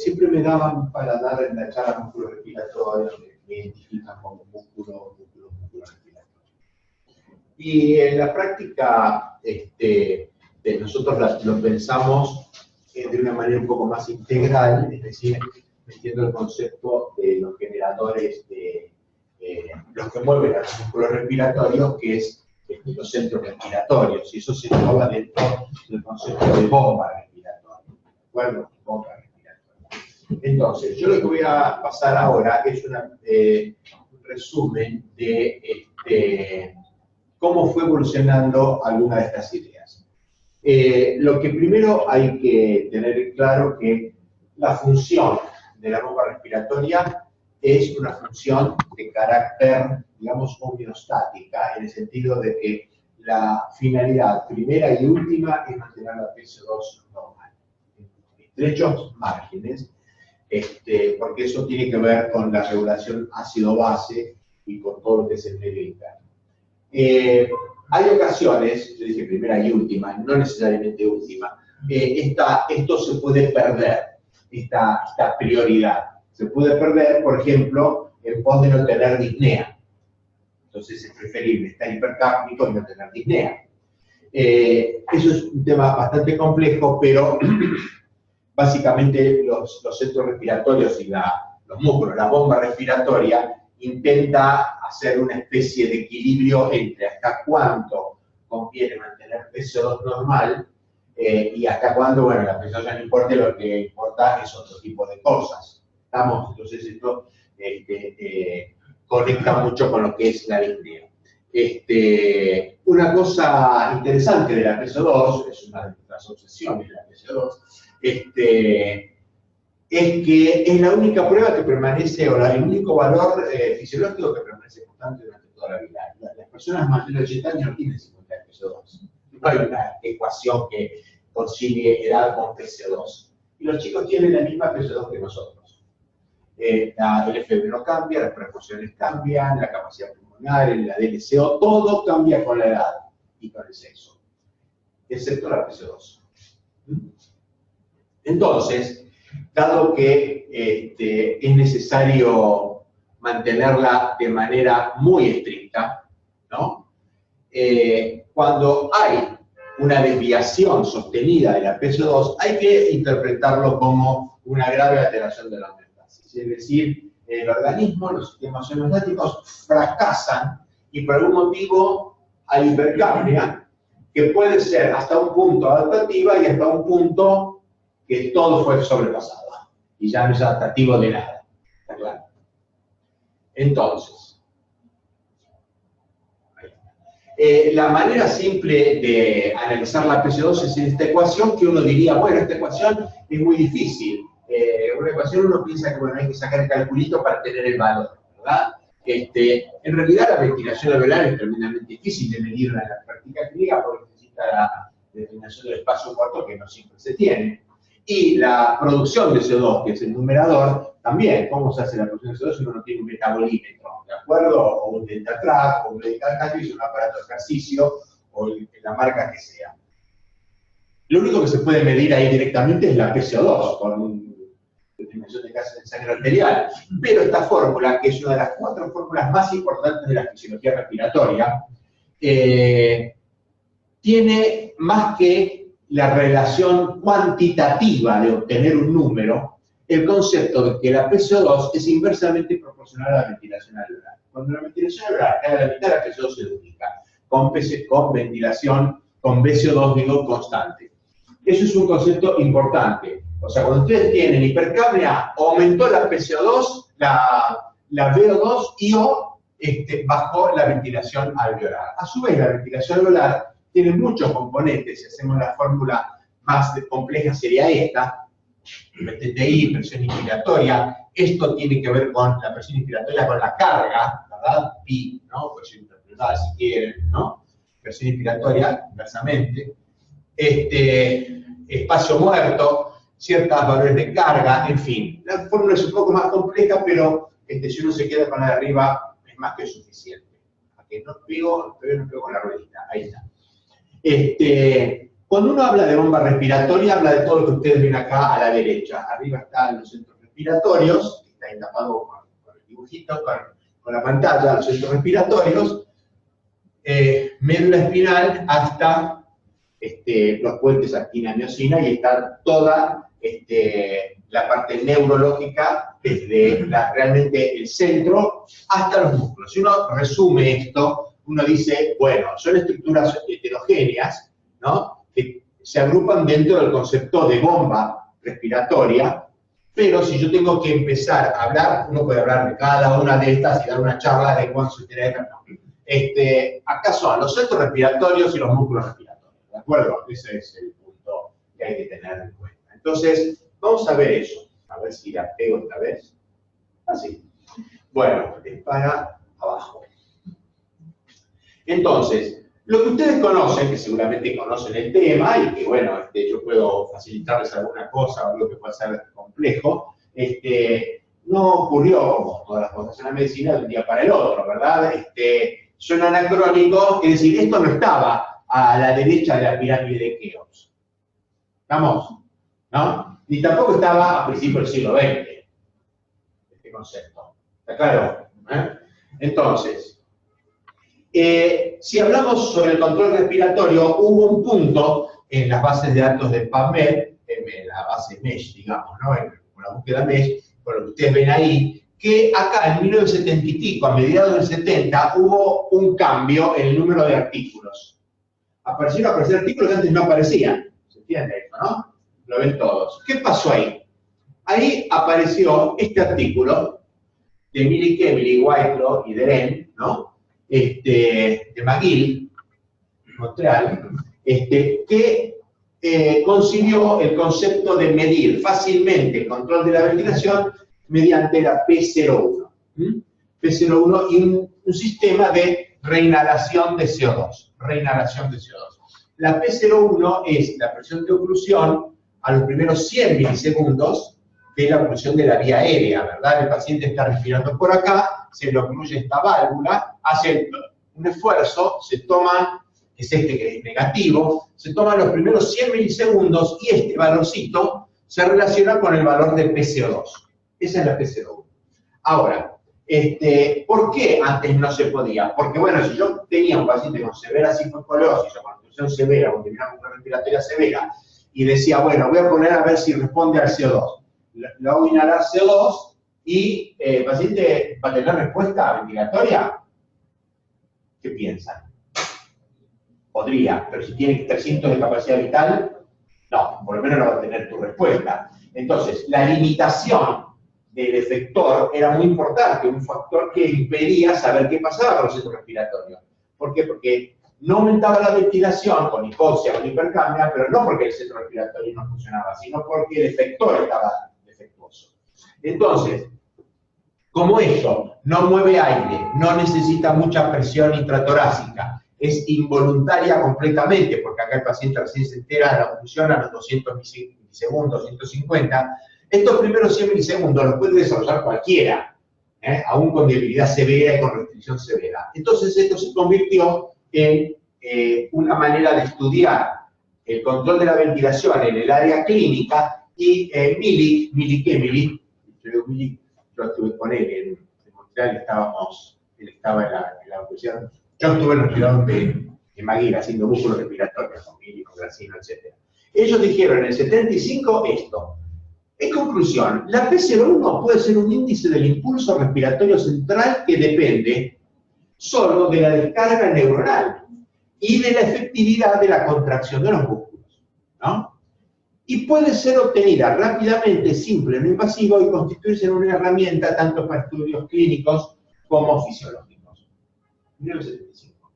siempre me daban para dar en la charla músculo respiratorio, me identifican como músculo respiratorio. Y en la práctica, nosotros lo pensamos de una manera un poco más integral, es decir, metiendo el concepto de los generadores, los que mueven a los músculos respiratorios, que es los centros respiratorios, y eso se engloba dentro del concepto de bomba respiratoria. ¿De acuerdo? Bomba respiratoria. Entonces, yo lo que voy a pasar ahora es un resumen de cómo fue evolucionando alguna de estas ideas. Lo que primero hay que tener claro que la función de la bomba respiratoria es una función de carácter, digamos, homeostática, en el sentido de que la finalidad primera y última es mantener la PCO2 normal, estrechos márgenes, porque eso tiene que ver con la regulación ácido-base y con todo lo que es el medio interno. Hay ocasiones, yo dije primera y última, no necesariamente última, esto se puede perder, esta prioridad. Se puede perder, por ejemplo, en pos de no tener disnea. Entonces es preferible estar hipercápnico y no tener disnea. Eso es un tema bastante complejo, pero básicamente los centros respiratorios y los músculos, la bomba respiratoria, intenta hacer una especie de equilibrio entre hasta cuánto conviene mantener PCO2 normal y hasta cuándo, bueno, la PCO2 ya no importa, lo que importa es otro tipo de cosas. ¿Estamos? Entonces esto conecta mucho con lo que es la disnea. Una cosa interesante de la PCO2, es una de las obsesiones de la PCO2, es que es la única prueba que permanece, o el único valor fisiológico que permanece constante durante toda la vida. Las personas mayores de 80 años no tienen 50 PCO2. No hay una ecuación que concilie edad con PCO2. Y los chicos tienen la misma PCO2 que nosotros. El FeB no cambia, las proporciones cambian, la capacidad pulmonar, la DLCO, todo cambia con la edad y con el sexo, excepto la PCO2. Entonces, dado que es necesario mantenerla de manera muy estricta, ¿no? Cuando hay una desviación sostenida de la PCO2, hay que interpretarlo como una grave alteración de la homeostasis. Es decir, el organismo, los sistemas homeostáticos fracasan y por algún motivo hay hipercapnia, que puede ser hasta un punto adaptativa y hasta un punto que todo fue sobrepasado y ya no es adaptativo de nada. ¿Está claro? Entonces, la manera simple de analizar la PCO2 es en esta ecuación, que uno diría, bueno, esta ecuación es muy difícil. Una ecuación uno piensa que bueno, hay que sacar el calculito para tener el valor, ¿verdad? En realidad la ventilación alveolar es tremendamente difícil de medir en la práctica clínica porque necesita la determinación del espacio muerto que no siempre se tiene. Y la producción de CO2, que es el numerador, también, ¿cómo se hace la producción de CO2 si uno no tiene un metabolímetro? ¿De acuerdo? O un dental track, o un medical cannabis, un aparato de ejercicio, o la marca que sea. Lo único que se puede medir ahí directamente es la PCO2, con determinación de gas de sangre arterial. Pero esta fórmula, que es una de las 4 fórmulas más importantes de la fisiología respiratoria, tiene más que la relación cuantitativa de obtener un número, el concepto de que la PCO2 es inversamente proporcional a la ventilación alveolar. Cuando la ventilación alveolar cae a la mitad, la PCO2 se duplica, con ventilación, con VCO2, digo, constante. Eso es un concepto importante. O sea, cuando ustedes tienen hipercapnia, aumentó la PCO2, la VO2 y bajó la ventilación alveolar. A su vez, la ventilación alveolar tiene muchos componentes. Si hacemos la fórmula más compleja sería esta, TTI, presión inspiratoria. Esto tiene que ver con la presión inspiratoria, con la carga, ¿verdad? Pi, ¿no? Presión interpretada, si quieren, ¿no? Presión inspiratoria, inversamente. Espacio muerto, ciertos valores de carga, en fin. La fórmula es un poco más compleja, pero si uno se queda con la de arriba, es más que suficiente. Aquí no pego con la ruedita, ahí está. Cuando uno habla de bomba respiratoria, habla de todo lo que ustedes ven acá a la derecha. Arriba están los centros respiratorios, que está ahí tapado con el dibujito, con la pantalla, los centros respiratorios, médula espinal hasta los puentes actina-miosina, y está toda la parte neurológica desde realmente el centro hasta los músculos. Si uno resume esto, uno dice, bueno, son estructuras heterogéneas, ¿no?, que se agrupan dentro del concepto de bomba respiratoria, pero si yo tengo que empezar a hablar, uno puede hablar de cada una de estas y dar una charla de cuánto se tiene que... acá son los centros respiratorios y los músculos respiratorios, ¿de acuerdo? Ese es el punto que hay que tener en cuenta. Entonces, vamos a ver eso. A ver si la pego esta vez. Así. Bueno, es para abajo. Entonces, lo que ustedes conocen, que seguramente conocen el tema, y que, bueno, yo puedo facilitarles alguna cosa, algo que pueda ser complejo, no ocurrió, como todas las cosas en la medicina, de un día para el otro, ¿verdad? Son anacrónicos, es decir, esto no estaba a la derecha de la pirámide de Keops. ¿Estamos? ¿No? Ni tampoco estaba a principios del siglo XX, este concepto. ¿Está claro? Entonces, si hablamos sobre el control respiratorio, hubo un punto en las bases de datos de PubMed, en la base MESH, digamos, ¿no? En la búsqueda MESH, por lo que ustedes ven ahí, que acá en 1970 y pico, a mediados del 70, hubo un cambio en el número de artículos. Aparecieron a aparecer artículos que antes no aparecían. ¿Se entiende esto, no? Lo ven todos. ¿Qué pasó ahí? Ahí apareció este artículo de Milik, Emily, Whitelaw y Deren, ¿no? De McGill, Montreal, que concibió el concepto de medir fácilmente el control de la ventilación mediante la P01. P01 y un sistema de reinhalación de CO2. La P01 es la presión de oclusión a los primeros 100 milisegundos de la oclusión de la vía aérea, ¿verdad? El paciente está respirando por acá, se le ocluye esta válvula, hace un esfuerzo, se toma, es que es negativo, se toman los primeros 100 milisegundos y este valorcito se relaciona con el valor de PCO2. Esa es la PCO2. Ahora, ¿por qué antes no se podía? Porque, bueno, si yo tenía un paciente con severa sifoesclerosis o con obstrucción severa, o tenía una respiratoria severa, y decía, bueno, voy a poner a ver si responde al CO2. Le hago inhalar CO2 y el paciente va a tener respuesta ventilatoria. ¿Qué piensan? Podría, pero si tiene 300 de capacidad vital, no, por lo menos no va a tener tu respuesta. Entonces, la limitación del efector era muy importante, un factor que impedía saber qué pasaba con los centros respiratorios. ¿Por qué? Porque no aumentaba la ventilación con hipoxia o con hipercapnia, pero no porque el centro respiratorio no funcionaba, sino porque el efector estaba defectuoso. Entonces, como eso no mueve aire, no necesita mucha presión intratorácica, es involuntaria completamente, porque acá el paciente recién se entera de la oclusión a los 200 milisegundos, 150, estos primeros 100 milisegundos los puede desarrollar cualquiera, aún con debilidad severa y con restricción severa. Entonces esto se convirtió en una manera de estudiar el control de la ventilación en el área clínica, y Milik, Emily, yo estuve con él en Montreal, él estaba en la universidad, yo estuve en el hospital de McGill haciendo músculos respiratorios con Milik, con Gracino, etc. Ellos dijeron en el 75 esto. En conclusión, la P01 puede ser un índice del impulso respiratorio central que depende solo de la descarga neuronal y de la efectividad de la contracción de los músculos, ¿no? Y puede ser obtenida rápidamente, simple, no invasivo, y constituirse en una herramienta tanto para estudios clínicos como fisiológicos. 1975.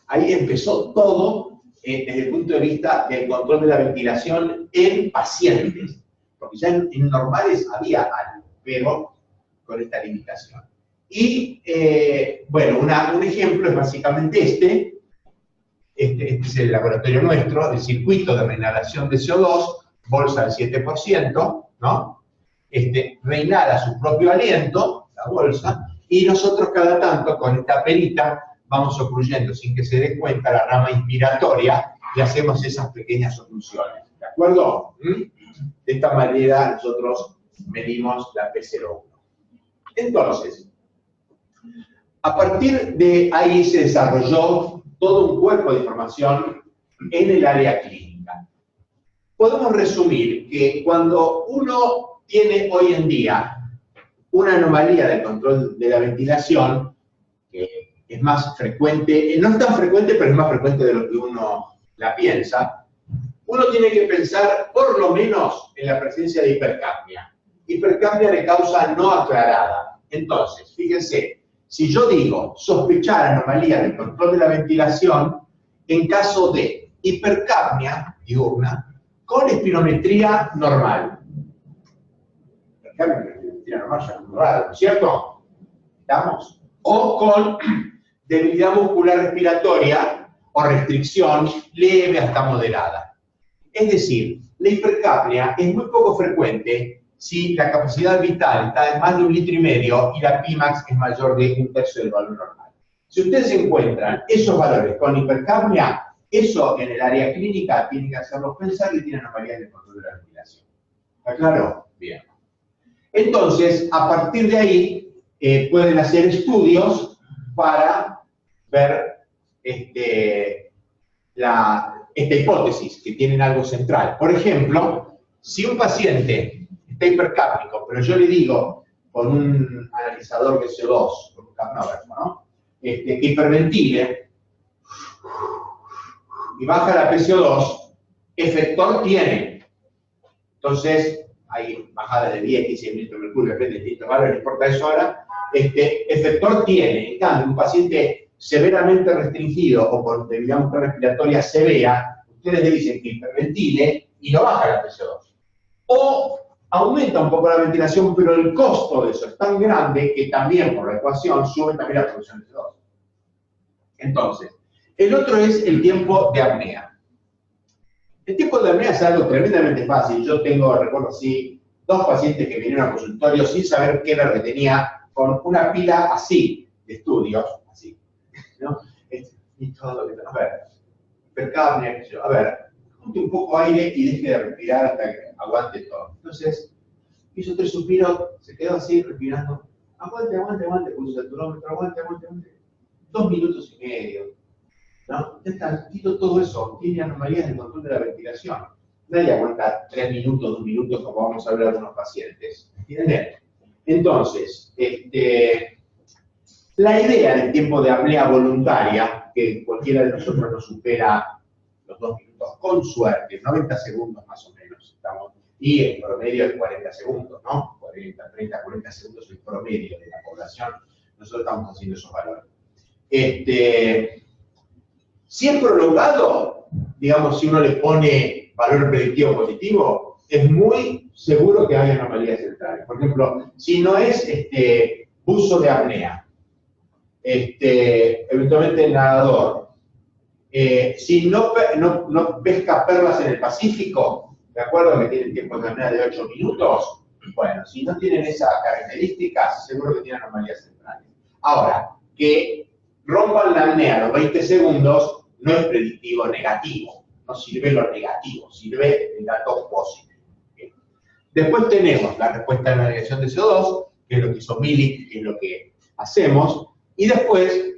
Ahí empezó todo desde el punto de vista del control de la ventilación en pacientes, porque ya en normales había algo, pero con esta limitación. Y, bueno, un ejemplo es básicamente este es el laboratorio nuestro, el circuito de reinhalación de CO2, bolsa del 7%, ¿no? Reinhala su propio aliento, la bolsa, y nosotros cada tanto con esta perita vamos ocluyendo sin que se dé cuenta la rama inspiratoria y hacemos esas pequeñas oclusiones. ¿De acuerdo? De esta manera nosotros medimos la P01. Entonces, a partir de ahí se desarrolló todo un cuerpo de información en el área clínica. Podemos resumir que cuando uno tiene hoy en día una anomalía del control de la ventilación, que es más frecuente, no es tan frecuente, pero es más frecuente de lo que uno la piensa, uno tiene que pensar por lo menos en la presencia de hipercapnia. Hipercapnia de causa no aclarada. Entonces, fíjense, si yo digo sospechar anomalía del control de la ventilación en caso de hipercapnia diurna con espirometría normal. Hipercapnia normal ya es muy raro, ¿no es cierto? ¿Estamos? O con debilidad muscular respiratoria o restricción leve hasta moderada. Es decir, la hipercapnia es muy poco frecuente si la capacidad vital está en más de 1,5 litros y la Pimax es mayor de 1/3 del valor normal. Si ustedes encuentran esos valores con hipercapnia, eso en el área clínica tiene que hacerlos pensar que tienen anomalías de control de la ventilación. ¿Está claro? Bien. Entonces, a partir de ahí, pueden hacer estudios para ver esta hipótesis, que tienen algo central. Por ejemplo, si un paciente está hipercápnico, pero yo le digo con un analizador de CO2, con un capnógrafo, ¿no? Que hiperventile y baja la PCO2, efector tiene. Entonces, hay bajadas de 10, 15 mililitros de mercurio, depende de distintos valores, no importa eso ahora, efector tiene. En cambio, un paciente severamente restringido o con debilidad muscular respiratoria severa, ustedes le dicen que hiperventile y no baja la PCO2. O aumenta un poco la ventilación, pero el costo de eso es tan grande que también por la ecuación sube también la producción de CO2. Entonces, el otro es el tiempo de apnea. El tiempo de apnea es algo tremendamente fácil. Yo recuerdo así, 2 pacientes que vinieron al consultorio sin saber qué era lo que tenía, con una pila así de estudios, así, ¿no? Y todo lo que a ver, hipercapnia, a ver, junte un poco aire y deje de respirar hasta que aguante todo. Entonces, hizo 3 suspiros, se quedó así respirando. Aguante, puso el saturómetro, aguante. 2 minutos y medio. ¿No? Quito todo eso, tiene anomalías de control de la ventilación. Nadie aguanta 3 minutos, 2 minutos, como vamos a hablar de unos pacientes. ¿Entienden? Entonces, la idea del tiempo de apnea voluntaria, que cualquiera de nosotros no supera los 2 minutos, con suerte, 90 segundos más o menos, estamos, y el promedio es 40 segundos, ¿no? 40 segundos es el promedio de la población. Nosotros estamos haciendo esos valores. Si es prolongado, digamos, si uno le pone valor predictivo positivo, es muy seguro que haya anomalías centrales. Por ejemplo, si no es buzo de apnea, eventualmente nadador, si no pesca perlas en el Pacífico, ¿de acuerdo? Que tienen tiempo de apnea de 8 minutos, bueno, si no tienen esas características, seguro que tienen anomalías centrales. Ahora, que rompan la apnea a los 20 segundos no es predictivo negativo, no sirve lo negativo, sirve el dato positivo. Después tenemos la respuesta de la negación de CO2, que es lo que hizo Milik, que es lo que hacemos, y después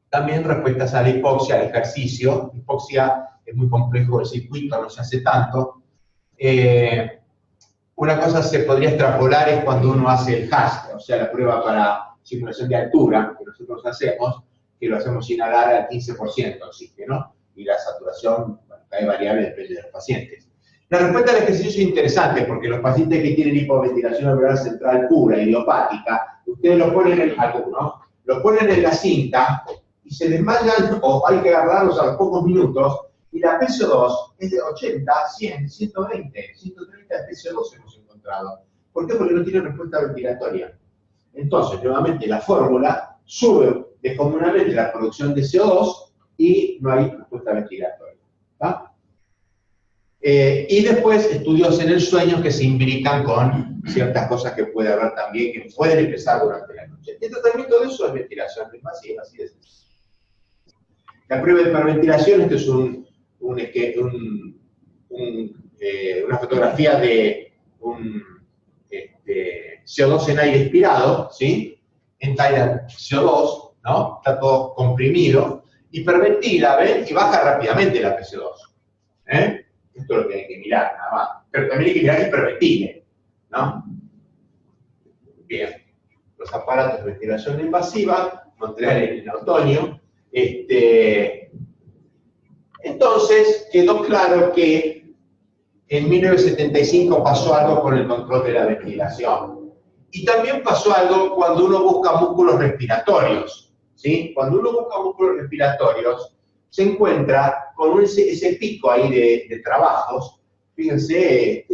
también respuestas a la hipoxia, al ejercicio. Hipoxia es muy complejo el circuito, no se hace tanto. Una cosa se podría extrapolar es cuando uno hace el HAST, o sea, la prueba para simulación de altura, que nosotros hacemos, que lo hacemos sin inhalar al 15% oxígeno, y la saturación, bueno, es variable, depende de los pacientes. La respuesta al ejercicio es interesante, porque los pacientes que tienen hipoventilación alveolar central pura, idiopática, ustedes lo ponen en la cinta, y se desmayan, o hay que agarrarlos a los pocos minutos, y la PCO2 es de 80, 100, 120, 130 PCO2 hemos encontrado. ¿Por qué? Porque no tiene respuesta ventilatoria. Entonces, nuevamente, la fórmula sube descomunalmente la producción de CO2 y no hay respuesta ventilatoria. ¿Va? Y después, estudios en el sueño que se imbrican con ciertas cosas que puede haber también, que pueden empezar durante la noche. El tratamiento de eso es ventilación invasiva, así de sencillo. La prueba de hiperventilación, este es un una fotografía de un CO2 en aire expirado, ¿sí? Entalla CO2, ¿no? Está todo comprimido, hiperventila, ¿ven? Y baja rápidamente la PCO2. ¿Eh? Esto es lo que hay que mirar, nada más. Pero también hay que mirar que hiperventile, ¿no? Bien. Los aparatos de ventilación invasiva, Montreal en el otoño. Entonces, quedó claro que en 1975 pasó algo con el control de la ventilación. Y también pasó algo cuando uno busca músculos respiratorios, ¿sí? Cuando uno busca músculos respiratorios, se encuentra con ese pico ahí de trabajos, fíjense,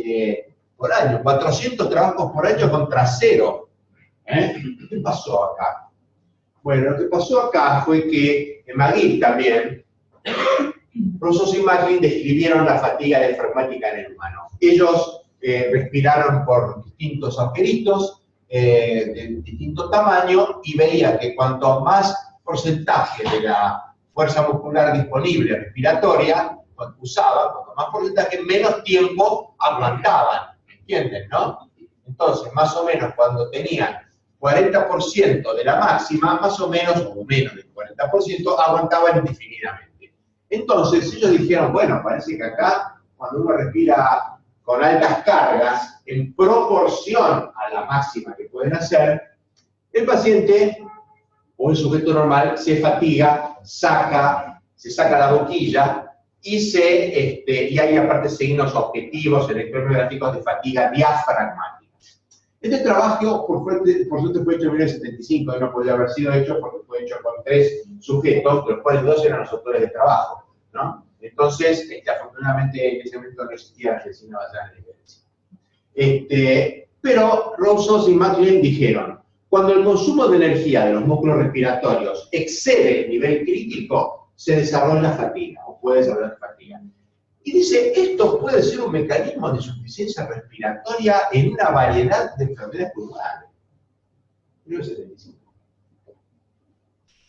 por año, 400 trabajos por año contra 0. ¿Qué pasó acá? Bueno, lo que pasó acá fue que McGill también, Rosos y McGill describieron la fatiga diafragmática en el humano. Ellos respiraron por distintos agujeritos de distinto tamaño y veían que cuanto más porcentaje de la fuerza muscular disponible respiratoria usaban, cuanto más porcentaje, menos tiempo aguantaban. ¿Entienden, no? Entonces, más o menos cuando tenían 40% de la máxima, más o menos, o menos del 40%, aguantaban indefinidamente. Entonces, ellos dijeron, bueno, parece que acá, cuando uno respira con altas cargas, en proporción a la máxima que pueden hacer, el paciente, o el sujeto normal, se fatiga, se saca la boquilla, y hay aparte signos objetivos, electromiográficos de fatiga diafragmática. Este trabajo, por suerte, fue hecho en 1975 y no podía haber sido hecho porque fue hecho con 3 sujetos, de los cuales 2 eran los autores de trabajo, ¿no? Entonces, afortunadamente, en ese momento no existía la medicina basada en evidencia. Pero Rosos y McGill dijeron, cuando el consumo de energía de los músculos respiratorios excede el nivel crítico, se desarrolla fatiga, o puede desarrollar fatiga. Y dice, esto puede ser un mecanismo de insuficiencia respiratoria en una variedad de enfermedades pulmonares. 1975.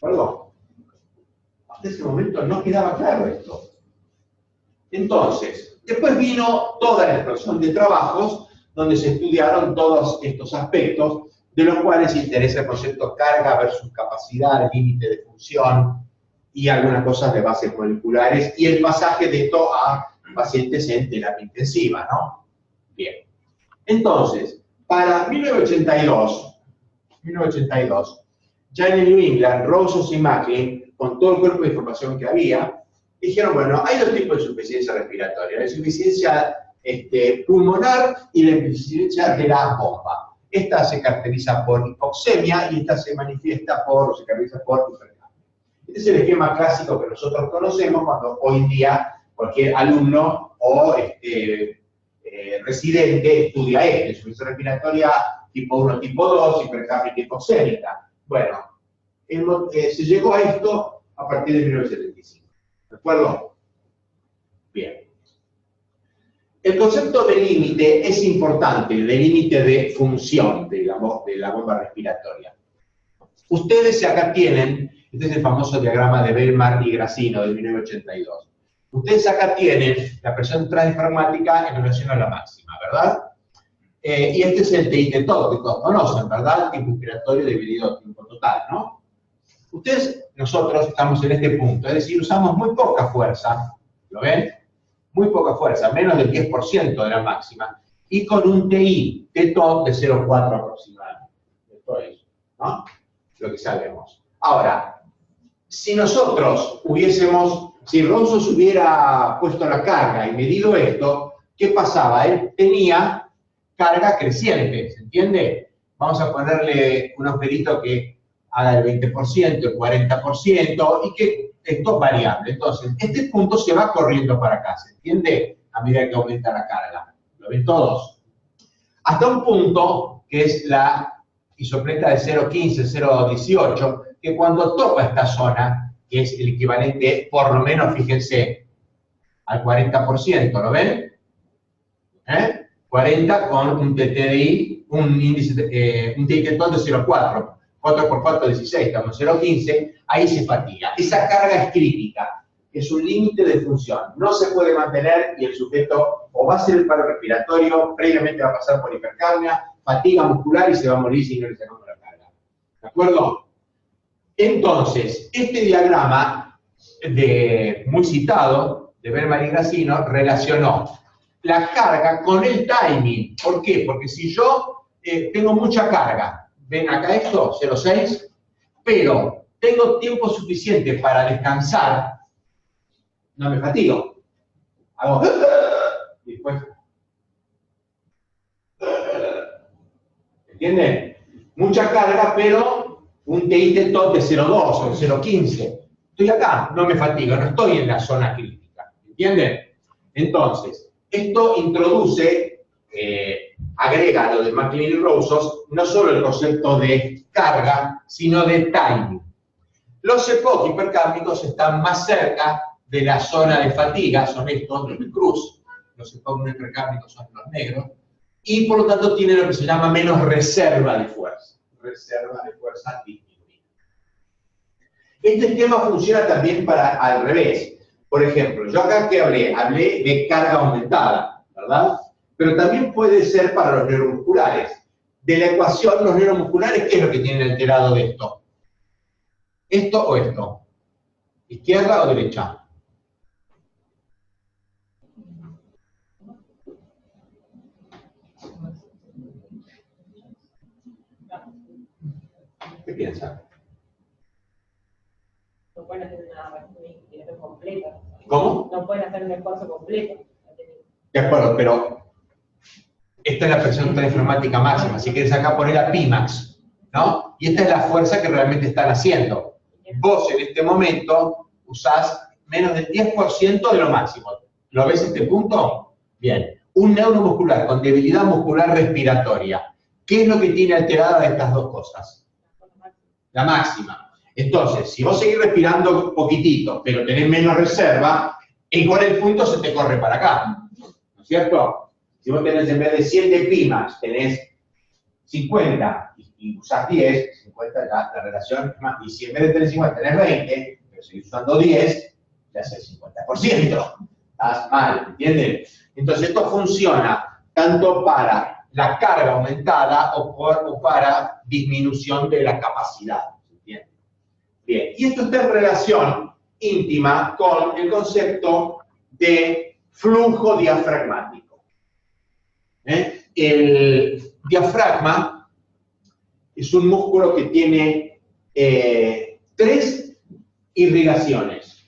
Perdón. Hasta ese momento no quedaba claro esto. Entonces, después vino toda la explosión de trabajos donde se estudiaron todos estos aspectos, de los cuales interesa el concepto carga versus capacidad, límite de función, y algunas cosas de bases moleculares, y el pasaje de esto a pacientes en terapia intensiva, ¿no? Bien. Entonces, para 1982, ya en el New England, Rosos y McGill, con todo el cuerpo de información que había, dijeron, bueno, hay 2 tipos de insuficiencia respiratoria, la insuficiencia pulmonar y la insuficiencia de la bomba. Esta se caracteriza por hipoxemia y esta se manifiesta o se caracteriza por hipercapnia. Este es el esquema clásico que nosotros conocemos cuando hoy en día cualquier alumno o residente estudia insuficiencia respiratoria tipo 1, tipo 2, hipercapnia hipoxémica. Bueno, se llegó a esto a partir de 1975. ¿De acuerdo? Bien. El concepto de límite es importante, el de límite de función de la bomba respiratoria. Ustedes acá tienen, este es el famoso diagrama de Bellmar y Grassino de 1982. Ustedes acá tienen la presión transdiafragmática en relación a la máxima, ¿verdad? Y este es el TIT todo, que todos conocen, ¿verdad? Tiempo inspiratorio dividido tiempo total, ¿no? Nosotros estamos en este punto, es decir, usamos muy poca fuerza, ¿lo ven? Muy poca fuerza, menos del 10% de la máxima, y con un TI, T-top de 0,4 aproximadamente. Esto es, ¿no? Lo que sabemos. Ahora, si nosotros si Rosos hubiera puesto la carga y medido esto, ¿qué pasaba? Él tenía carga creciente, ¿se entiende? Vamos a ponerle un agujerito que haga el 20%, el 40%, y que esto es variable. Entonces, este punto se va corriendo para acá, ¿se entiende? A medida que aumenta la carga. ¿Lo ven todos? Hasta un punto, que es la isopleta de 0,15, 0,18, que cuando toca esta zona, que es el equivalente, por lo menos, fíjense, al 40%, ¿lo ven? 40 con un TTI, un índice, un TIT de 0,4. 4 por 4, 16, estamos en 0,15, ahí se fatiga. Esa carga es crítica. es un límite de función. No se puede mantener y el sujeto o va a hacer el paro respiratorio, previamente va a pasar por hipercapnia, fatiga muscular y se va a morir si no le sacamos la carga. ¿De acuerdo? Entonces, este diagrama muy citado de Berman y Grassino relacionó la carga con el timing. ¿Por qué? Porque si yo tengo mucha carga, ven acá esto, 0,6, pero tengo tiempo suficiente para descansar, no me fatigo. Hago y después. ¿Entienden? Mucha carga, pero un TIT top de 0,2 o 0,15. Estoy acá, no me fatigo, no estoy en la zona crítica. ¿Entienden? Entonces, esto introduce, agrega lo de McLean y Roussos, no solo el concepto de carga, sino de timing. Los EPOC hipercárnicos están más cerca de la zona de fatiga, son estos, los de Cruz, los EPOC no hipercárnicos son los negros, y por lo tanto tienen lo que se llama menos reserva de fuerza. Reserva de fuerza disminuida. Este esquema funciona también para al revés. Por ejemplo, yo acá que hablé de carga aumentada, ¿verdad? Pero también puede ser para los neuromusculares. De la ecuación, los neuromusculares, ¿qué es lo que tienen alterado de esto? ¿Esto o esto? ¿Izquierda o derecha? ¿Qué piensan? No pueden hacer una respiración completa. ¿Cómo? No pueden hacer un esfuerzo completo. De acuerdo, pero esta es la presión transformática máxima. Si quieres acá poner la Pimax, ¿no? Y esta es la fuerza que realmente están haciendo. Vos en este momento usás menos del 10% de lo máximo. ¿Lo ves este punto? Bien. Un neuromuscular con debilidad muscular respiratoria. ¿Qué es lo que tiene alterada estas dos cosas? La máxima. Entonces, si vos seguís respirando un poquitito, pero tenés menos reserva, igual el punto se te corre para acá. ¿No es cierto? Si vos tenés en vez de 7 Pimax, tenés 50 y usás 10, 50 ya la relación es más. Y si en vez de tener 50 tenés 20, pero seguís usando 10, ya es el 50%. Estás mal, ¿entiendes? Entonces esto funciona tanto para la carga aumentada o para disminución de la capacidad. ¿Entiendes? Bien, y esto está en relación íntima con el concepto de flujo diafragmático. El diafragma es un músculo que tiene 3 irrigaciones.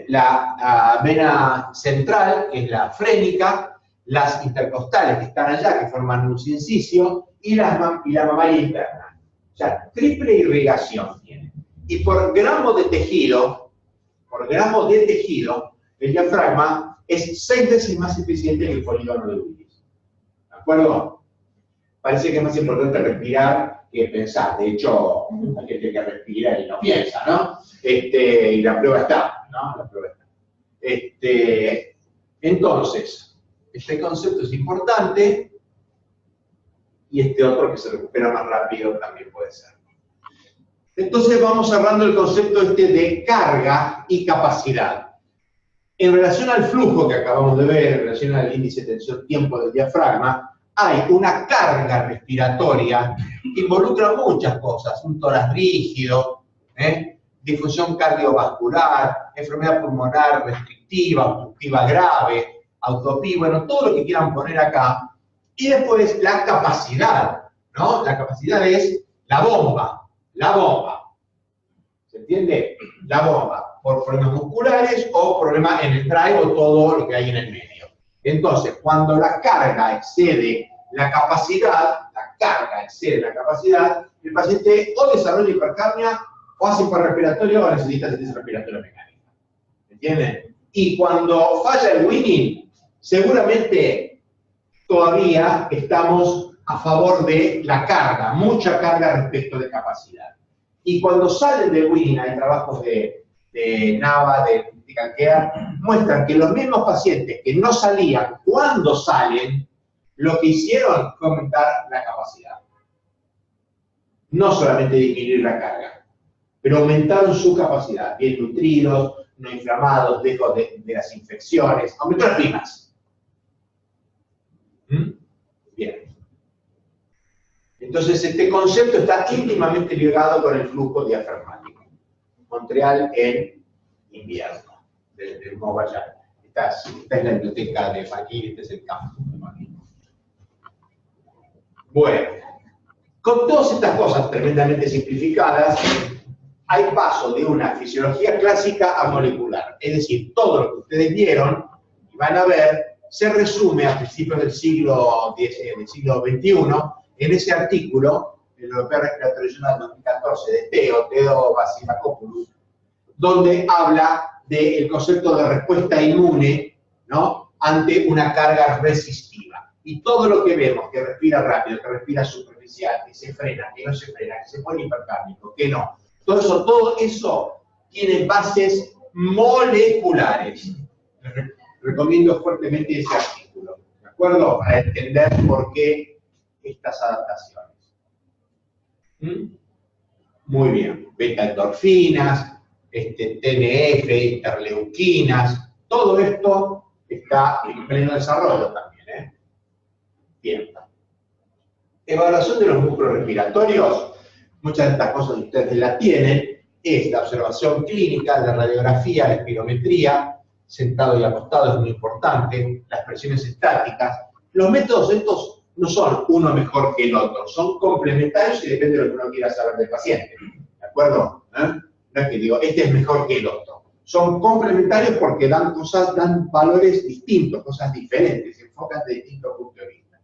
La vena central, que es la frénica, las intercostales que están allá, que forman un sincicio, y la mamaria interna. O sea, triple irrigación tiene. Y por gramo de tejido, el diafragma es 6 veces más eficiente que el polígono de Willis. ¿De acuerdo? Parece que es más importante respirar que pensar. De hecho, hay gente que respira y no piensa, ¿no? Y la prueba está, ¿no? La prueba está. Entonces, este concepto es importante y este otro que se recupera más rápido también puede ser. Entonces vamos cerrando el concepto de carga y capacidad. En relación al flujo que acabamos de ver, en relación al índice de tensión-tiempo del diafragma, hay una carga respiratoria que involucra muchas cosas, un tórax rígido, difusión cardiovascular, enfermedad pulmonar restrictiva, obstructiva grave, autopía, bueno, todo lo que quieran poner acá. Y después la capacidad, ¿no? La capacidad es la bomba. ¿Se entiende? La bomba, por problemas musculares o problemas en el drive o todo lo que hay en el medio. Entonces, cuando la carga excede la capacidad, el paciente o desarrolla hipercapnia, o hace hiperrespiratorio o necesita asistencia respiratoria mecánica. ¿Entienden? Y cuando falla el winning, seguramente todavía estamos a favor de la carga, mucha carga respecto de capacidad. Y cuando salen del winning, hay trabajos de Nava, de Critical Care, muestran que los mismos pacientes que no salían, cuando salen, lo que hicieron fue aumentar la capacidad. No solamente disminuir la carga. pero aumentaron su capacidad, bien nutridos, no inflamados, lejos de las infecciones, aumentó las primas. Bien. Entonces, este concepto está íntimamente ligado con el flujo diafragmático. Montreal en invierno, del Mont-Vaillant. Esta es la biblioteca de McGill, este es el campus de McGill. Bueno, con todas estas cosas tremendamente simplificadas, hay paso de una fisiología clásica a molecular. Es decir, todo lo que ustedes vieron y van a ver se resume a principios del siglo XXI en ese artículo, el European Respiratory Journal 2014 de Theo Vasilakopoulos, donde habla del concepto de respuesta inmune, ¿no?, ante una carga resistiva. Y todo lo que vemos, que respira rápido, que respira superficial, que se frena, que no se frena, que se pone hipercárnico, que no. Todo eso tiene bases moleculares. Recomiendo fuertemente ese artículo, ¿de acuerdo? Para entender por qué estas adaptaciones. Muy bien. Beta-endorfinas, TNF, interleuquinas, todo esto está en pleno desarrollo también, ¿eh? Bien. Evaluación de los músculos respiratorios. Muchas de estas cosas ustedes las tienen. Es la observación clínica, la radiografía, la espirometría, sentado y acostado es muy importante, las presiones estáticas. Los métodos estos no son uno mejor que el otro, son complementarios y depende de lo que uno quiera saber del paciente. ¿De acuerdo? No es que digo, este es mejor que el otro. Son complementarios porque dan valores distintos, cosas diferentes, se enfocan de distintos puntos de vista.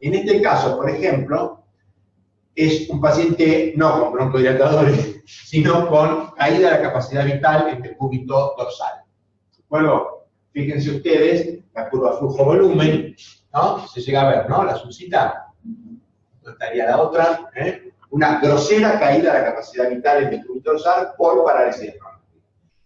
En este caso, por ejemplo, es un paciente no con broncodilatadores, sino con caída de la capacidad vital en el cúbito dorsal. ¿De acuerdo? Fíjense ustedes, la curva flujo-volumen, ¿no? Se llega a ver, ¿no? La azulcita. ¿No estaría la otra? Una grosera caída de la capacidad vital en el cúbito dorsal por parálisis crónica.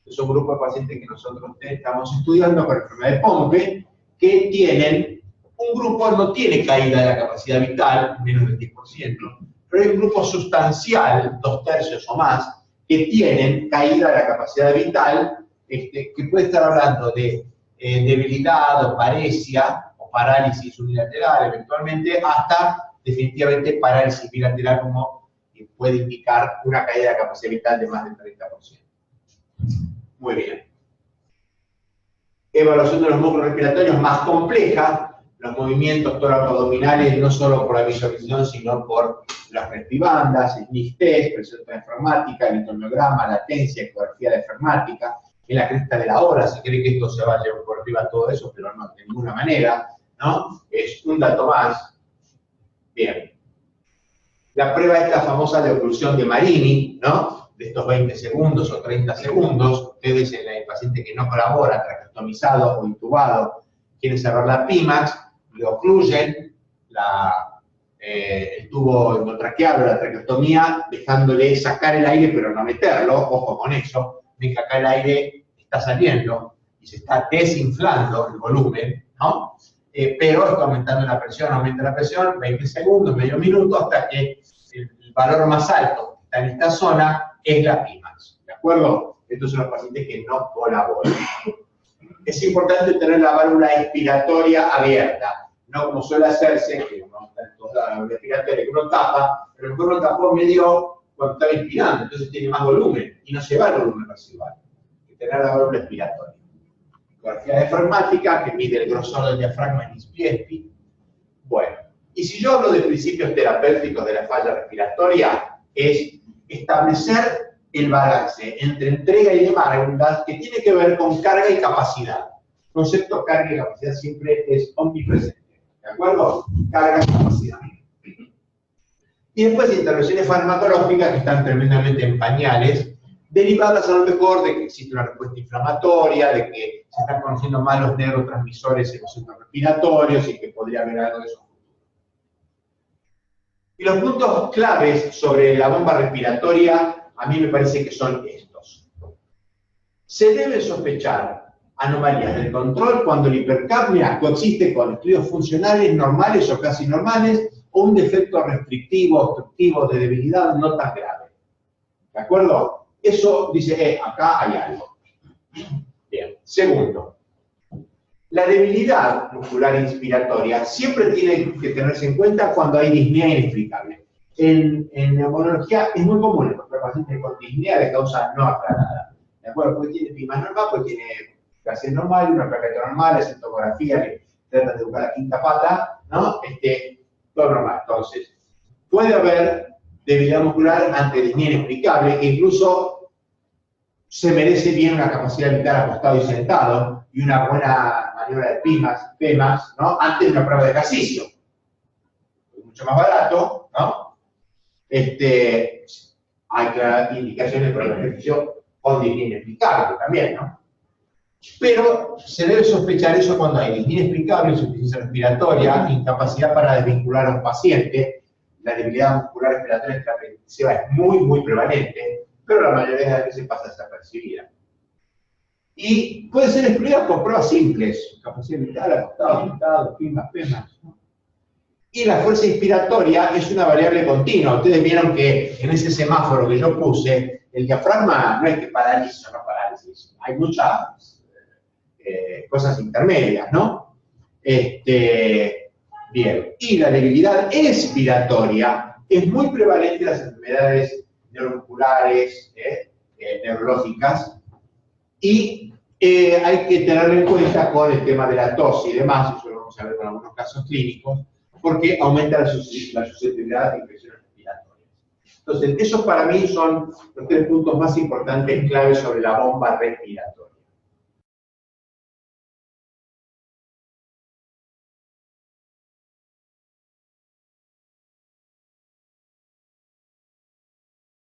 Es un grupo de pacientes que nosotros estamos estudiando con enfermedad de Pompe, que tienen, un grupo no tiene caída de la capacidad vital, menos del 10%, pero hay un grupo sustancial, 2/3 o más, que tienen caída de la capacidad vital, que puede estar hablando de debilidad o paresia, o parálisis unilateral eventualmente, hasta definitivamente parálisis bilateral, como puede indicar una caída de la capacidad vital de más del 30%. Muy bien. Evaluación de los músculos respiratorios más compleja, los movimientos tóraco-abdominales, no solo por la visualización, sino por las respibandas, el NIST, presión diafragmática, el mitomiograma, latencia, ecografía diafragmática, en la cresta de la hora, se cree que esto se vaya por arriba todo eso, pero no, de ninguna manera, ¿no? Es un dato más. Bien. La prueba esta famosa de oclusión de Marini, ¿no? De estos 20 segundos o 30 segundos, ustedes en el paciente que no colabora, traqueostomizado o intubado, quieren cerrar la PIMAX, le ocluyen el tubo endotraqueal o la traqueostomía, dejándole sacar el aire pero no meterlo, ojo con eso, ven que acá el aire está saliendo y se está desinflando el volumen, ¿no? Pero está aumentando la presión, aumenta la presión, 20 segundos, medio minuto, hasta que el valor más alto que está en esta zona es la PIMAX, ¿de acuerdo? Estos son los pacientes que no colaboran. Es importante tener la válvula expiratoria abierta, no como suele hacerse, que uno está en toda la válvula expiratoria que uno tapa, pero mejor uno tapó medio cuando estaba inspirando, entonces tiene más volumen, y no se va el volumen residual. Hay que tener la válvula expiratoria. Ecografía diafragmática, que mide el grosor del diafragma en ISPI. Bueno, y si yo hablo de principios terapéuticos de la falla respiratoria, es establecer el balance entre entrega y demanda, que tiene que ver con carga y capacidad. El concepto carga y capacidad siempre es omnipresente, ¿de acuerdo? Carga y capacidad. Y después intervenciones farmacológicas que están tremendamente en pañales, derivadas a lo mejor de que existe una respuesta inflamatoria, de que se están conociendo más los neurotransmisores en los centros respiratorios y que podría haber algo de eso. Y los puntos claves sobre la bomba respiratoria, a mí me parece que son estos. Se debe sospechar anomalías del control cuando la hipercapnia coexiste con estudios funcionales normales o casi normales o un defecto restrictivo, obstructivo, de debilidad no tan grave. ¿De ¿De acuerdo? Eso dice, acá hay algo. Bien. Segundo, la debilidad muscular inspiratoria siempre tiene que tenerse en cuenta cuando hay disnea inexplicable. En neumonología es muy común encontrar pacientes con disnea de causa no aclarada. ¿De acuerdo? Porque tiene PIMA normal, pues tiene clase normal, una plaqueta normal, es tomografía que trata de buscar la quinta pata, ¿no? Todo normal. Entonces, puede haber debilidad muscular ante disnea inexplicable, que incluso se merece bien una capacidad vital acostado y sentado y una buena maniobra de PEMAS, ¿no? Antes de una prueba de ejercicio. Es mucho más barato, ¿no? Hay indicaciones para el ejercicio con disnea inexplicable también, ¿no? Pero se debe sospechar eso cuando hay disnea inexplicable, insuficiencia respiratoria, incapacidad para desvincular a un paciente. La debilidad muscular respiratoria extraapendiciva es muy prevalente, pero la mayoría de las veces pasa desapercibida. Y puede ser explicada por pruebas simples, capacidad vital, acostado, sentado, PEMAS, ¿no? Y la fuerza inspiratoria es una variable continua. Ustedes vieron que en ese semáforo que yo puse, el diafragma no es que paraliza o no parálisis. Hay muchas cosas intermedias, ¿no? Bien. Y la debilidad expiratoria es muy prevalente en las enfermedades neuromusculares, neurológicas, y hay que tenerlo en cuenta con el tema de la tos y demás, eso lo vamos a ver con algunos casos clínicos, porque aumenta la susceptibilidad de infecciones respiratorias. Entonces, esos para mí son los 3 puntos más importantes, claves sobre la bomba respiratoria.